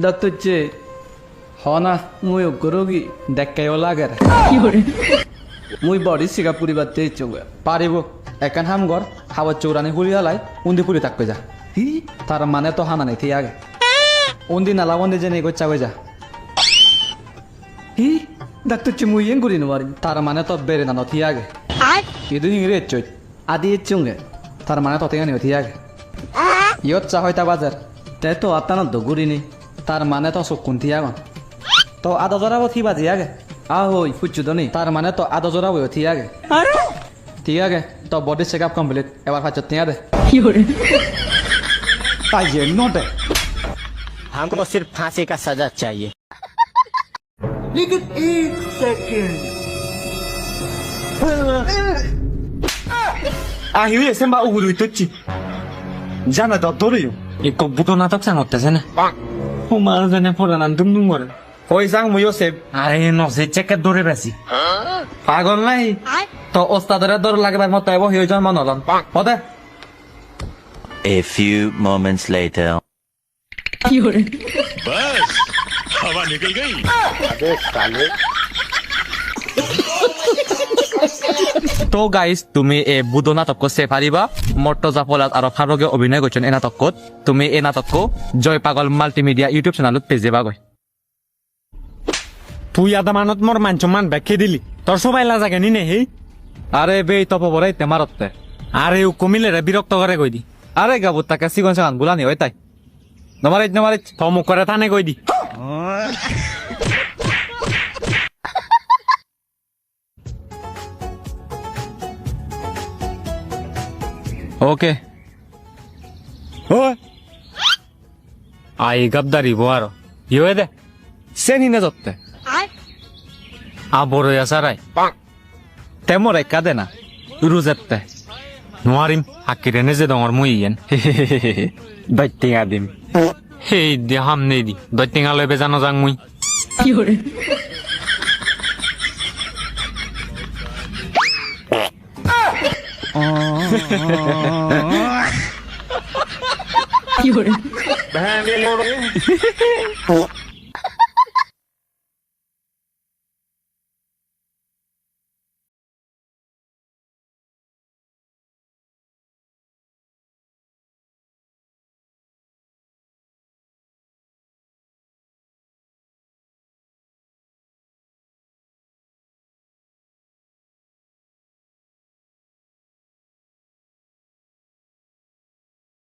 দত্তচ্ছে হনা মুই অগ্রগী দেখাইও লাগে মুই বডি সিগা পুরিবার তেইছো পারিব একান হাম ঘর হাওয়া চৌরানি হুলিয়ালাই উন্দি পুরি থাকবে যা তার মানে তো হানা নেই আগে উন্দি নালা বন্দি যে নেই চাবে যা হি দত্তচ্ছে মুই এং করি নারি তার মানে তো বেড়ে না নথি আগে ಇದು ಹಿಂಗ್ರಿ ಹೆಚ್ಚೋಯ್ತು ಅದು ಹೆಚ್ಚುಂಗೆ তার মানে তত গানি হতি আগে ইয়ত চা হয়তা বাজার তাই তো আত্মা না দগুরিনি তার মানে তো চকুন থি আগন তো আদা জরাবো থি বাজি আগে আহই ফুচু দনি তার মানে তো আদা জরাবো থি আগে ঠিক আগে তো বডি চেকআপ কমপ্লিট এবার ফাচ তিয়া দে তাই যে নটে हमको सिर्फ फांसी का सजा चाहिए। लेकिन एक सेकंड 아히위에 셈바 오구도 있었지. 자나 더 도래요. 이거 무도 나덕상 어때서네? 호마는 전에 보라난 둥둥 거려. 더 이상 뭐 요셉. 아이 너세 চেকে দৌড়ে বেশি পাগল নাই তো ওস্তাদের দর লাগবার মতো এবো হয়ে জন্ম নলন হতে A few moments later. बस हवा निकल गई। তো গাইস তুমি এই বুদো নাটক চাই পাৰিবা মৰ্তজা পলাত আৰু ফাৰুকে অভিনয় কৰিছে এই নাটকত তুমি এই নাটকটো জয় পাগল মাল্টিমিডিয়া ইউটিউব চেনেলত পেজ যাবাগৈ তুই আদা মানত মোর মানচমান ব্যাখ্যা দিলি তোর সবাই লাজাগে নি নেহি আরে বে তপ বৰাই তেমাৰতে আরে ও কমিলে রে বিরক্ত করে কই দি আরে গাবুত তাকে সিগন সাগান বুলানি হয় তাই নমাৰিত তো মুখ করে থানে কই দি ওকে ও আই গবদারি বোয়ারো ইয়ে দে চেনি নেজতে আবর আসারাই তেমৰ একা দে না ৰুজেতে নোয়ারিম হাকিরে নেজে ডঙর মুই ইয়েন দৈত্যা দিম হেই দে হাম নেই দি দৈত্যা লই বেজানো যাং মুই बहन